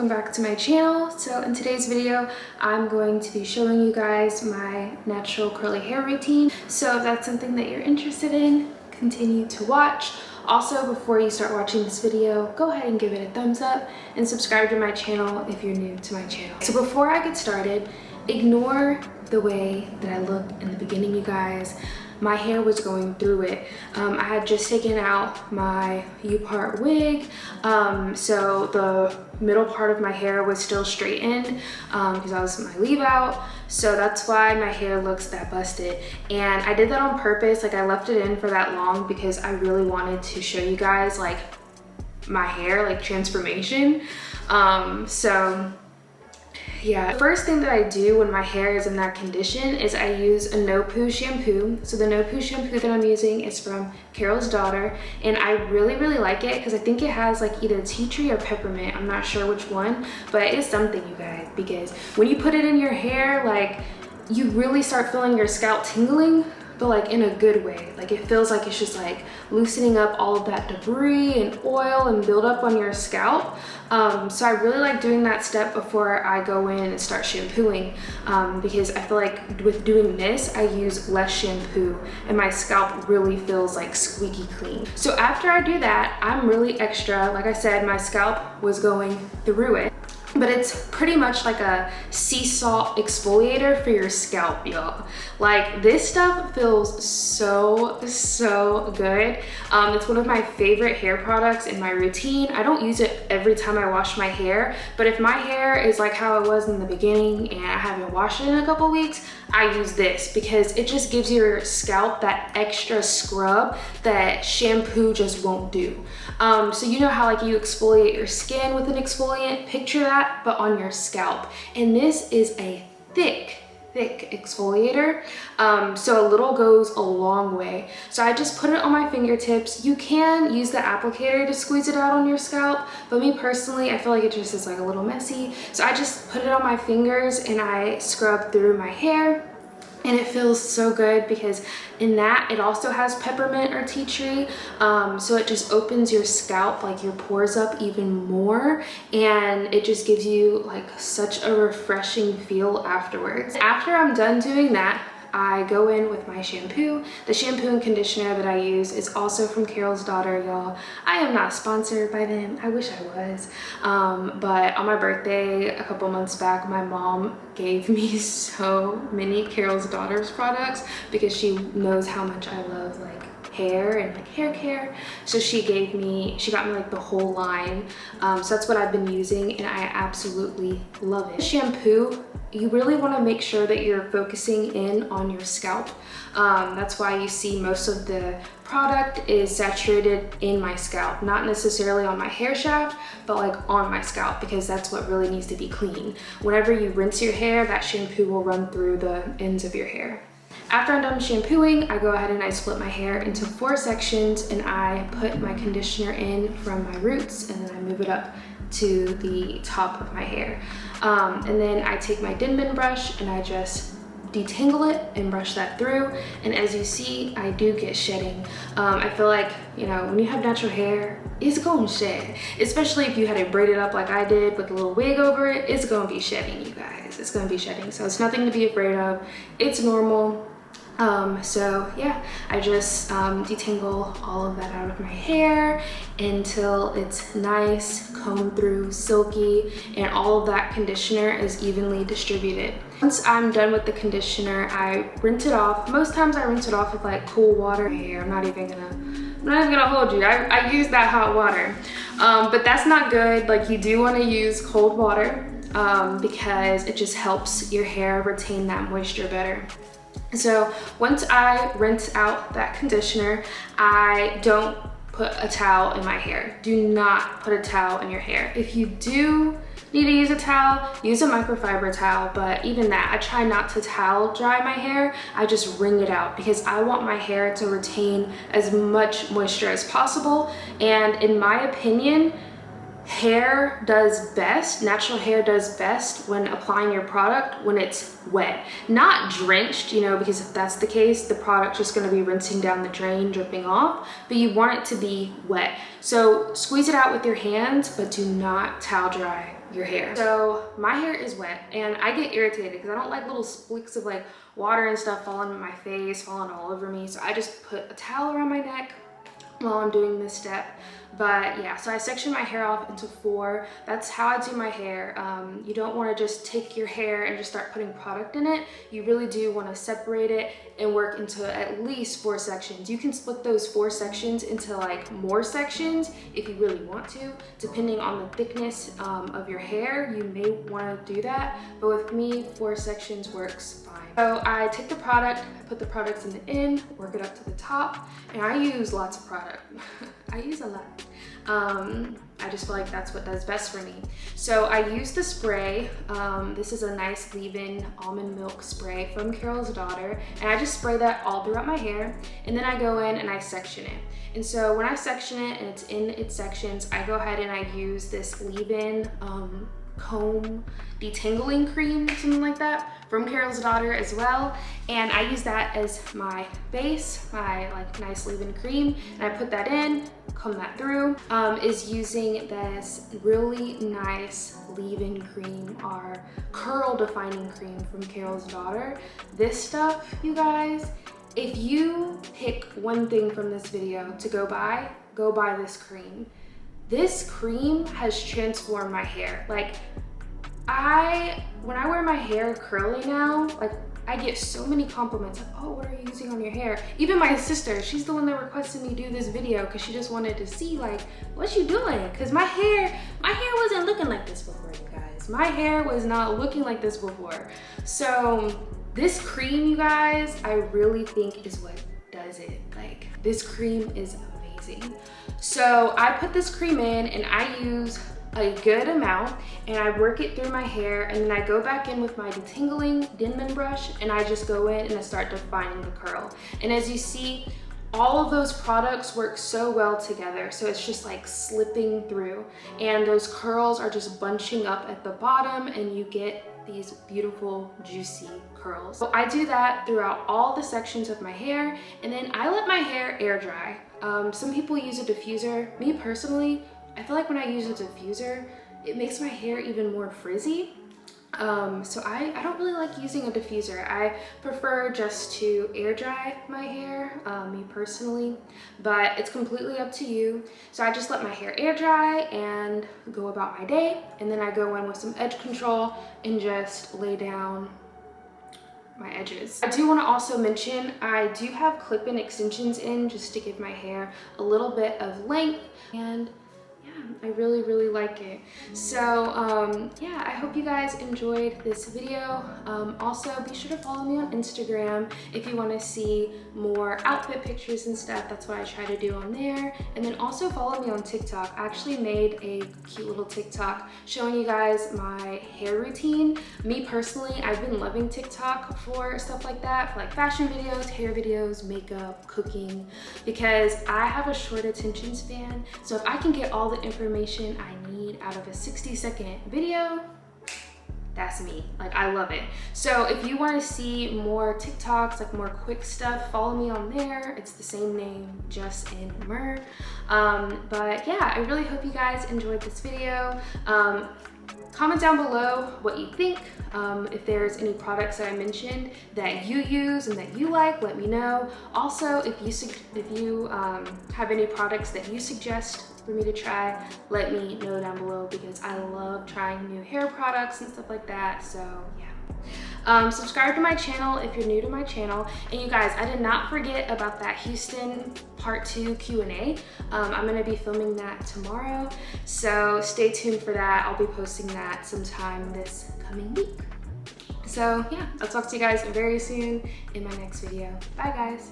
welcome back to my channel. So in today's video, I'm going to be showing you guys my natural curly hair routine. So if that's something that you're interested in, continue to watch. Also, before you start watching this video, go ahead and give it a thumbs up and subscribe to my channel if you're new to my channel. So before I get started, ignore the way that I looked in the beginning, you guys. My hair was going through it. I had just taken out my U-part wig, so the middle part of my hair was still straightened because that was my leave out. So that's why my hair looks that busted. And I did that on purpose. Like, I left it in for that long because I really wanted to show you guys like my hair, like transformation. Yeah, the first thing that I do when my hair is in that condition is I use a no-poo shampoo. So the no-poo shampoo that I'm using is from Carol's Daughter, and I really like it because I think it has like either tea tree or peppermint. I'm not sure which one, but it's something, you guys, because when you put it in your hair, like, you really start feeling your scalp tingling, but like in a good way. Like, it feels like it's just like loosening up all of that debris and oil and build up on your scalp. So I really like doing that step before I go in and start shampooing, because I feel like with doing this, I use less shampoo and my scalp really feels like squeaky clean. So after I do that, I'm really extra. Like I said, my scalp was going through it, but it's pretty much like a sea salt exfoliator for your scalp, y'all. Like, this stuff feels so good. It's one of my favorite hair products in my routine. I don't use it every time I wash my hair, but if my hair is like how it was in the beginning and I haven't washed it in a couple weeks, I use this because it just gives your scalp that extra scrub that shampoo just won't do. So you know how like you exfoliate your skin with an exfoliant? Picture that, but on your scalp. And this is a thick exfoliator, so a little goes a long way. So I just put it on my fingertips. You can use the applicator to squeeze it out on your scalp, but me personally, I feel like it just is like a little messy. So I just put it on my fingers and I scrub through my hair. And it feels so good because in that, it also has peppermint or tea tree. So it just opens your scalp, like your pores up even more. And it just gives you like such a refreshing feel afterwards. After I'm done doing that, I go in with my shampoo. The shampoo and conditioner that I use is also from Carol's Daughter, y'all. I am not sponsored by them. I wish I was. But on my birthday a couple months back, my mom gave me so many Carol's Daughters products because she knows how much I love like hair and like hair care. So she got me like the whole line. So that's what I've been using and I absolutely love it. Shampoo, you really want to make sure that you're focusing in on your scalp. That's why you see most of the product is saturated in my scalp, not necessarily on my hair shaft, but like on my scalp, because that's what really needs to be clean. Whenever you rinse your hair, that shampoo will run through the ends of your hair. After I'm done shampooing, I go ahead and I split my hair into 4 sections and I put my conditioner in from my roots and then I move it up to the top of my hair. And then I take my Denman brush and I just detangle it and brush that through. And as you see, I do get shedding. I feel like, you know, when you have natural hair, it's gonna shed. Especially if you had it braided up like I did with a little wig over it, it's gonna be shedding, you guys. It's gonna be shedding. So it's nothing to be afraid of. It's normal. So yeah, I just detangle all of that out of my hair until it's nice, combed through, silky, and all of that conditioner is evenly distributed. Once I'm done with the conditioner, I rinse it off. Most times I rinse it off with like cool water. I'm not even gonna hold you. I use that hot water, but that's not good. Like, you do want to use cold water because it just helps your hair retain that moisture better. So once I rinse out that conditioner, I don't put a towel in my hair. Do not put a towel in your hair. If you do need to use a towel, use a microfiber towel, but even that, I try not to towel dry my hair. I just wring it out because I want my hair to retain as much moisture as possible. And in my opinion, hair does best, natural hair does best when applying your product when it's wet, not drenched, you know, because if that's the case, the product's just going to be rinsing down the drain, dripping off, but you want it to be wet. So squeeze it out with your hands, but do not towel dry your hair. So my hair is wet and I get irritated because I don't like little splicks of like water and stuff falling on my face, falling all over me. So I just put a towel around my neck while I'm doing this step. But yeah, so I section my hair off into 4. That's how I do my hair. You don't want to just take your hair and just start putting product in it. You really do want to separate it and work into at least 4 sections. You can split those 4 sections into like more sections if you really want to, depending on the thickness of your hair. You may want to do that, but with me, 4 sections works fine. So I take the product, I put the products in the end, work it up to the top, and I use lots of product. I use a lot. I just feel like that's what does best for me. So I use the spray. This is a nice leave-in almond milk spray from Carol's Daughter, and I just spray that all throughout my hair, and then I go in and I section it. And so when I section it and it's in its sections, I go ahead and I use this leave-in comb detangling cream, something like that, from Carol's Daughter as well. And I use that as my base, my like nice leave-in cream, and I put that in, comb that through. Is using this really nice leave-in cream, our curl defining cream from Carol's Daughter. This stuff, you guys, if you pick one thing from this video to go buy this cream. This cream has transformed my hair. Like, when I wear my hair curly now, like I get so many compliments like, oh, what are you using on your hair? Even my sister, she's the one that requested me do this video because she just wanted to see like, what you doing? Because my hair wasn't looking like this before, you guys. My hair was not looking like this before. So this cream, you guys, I really think is what does it. Like, this cream is amazing. So I put this cream in and I use a good amount and I work it through my hair, and then I go back in with my detangling Denman brush and I just go in and I start defining the curl. And as you see, all of those products work so well together, so it's just like slipping through, and those curls are just bunching up at the bottom and you get these beautiful juicy curls. So I do that throughout all the sections of my hair, and then I let my hair air dry. Some people use a diffuser. Me personally, I feel like when I use a diffuser, it makes my hair even more frizzy. So I don't really like using a diffuser. I prefer just to air dry my hair, me personally, but it's completely up to you. So I just let my hair air dry and go about my day, and then I go in with some edge control and just lay down my edges. I do want to also mention I do have clip-in extensions in just to give my hair a little bit of length, and I really like it. So yeah, I hope you guys enjoyed this video. Also, be sure to follow me on Instagram if you want to see more outfit pictures and stuff. That's what I try to do on there. And then also follow me on TikTok. I actually made a cute little TikTok showing you guys my hair routine. Me personally, I've been loving TikTok for stuff like that, for like fashion videos, hair videos, makeup, cooking, because I have a short attention span. So if I can get all the information I need out of a 60-second video, that's me. Like, I love it. So if you want to see more TikToks, like more quick stuff, follow me on there. It's the same name, Just in Myrrh. But yeah, I really hope you guys enjoyed this video. Comment down below what you think. If there's any products that I mentioned that you use and that you like, let me know. Also, if you have any products that you suggest for me to try, let me know down below, because I love trying new hair products and stuff like that. So yeah. Subscribe to my channel if you're new to my channel. And you guys, I did not forget about that Houston part 2 Q&A. I'm gonna be filming that tomorrow, so stay tuned for that. I'll be posting that sometime this coming week. So yeah, I'll talk to you guys very soon in my next video. Bye guys.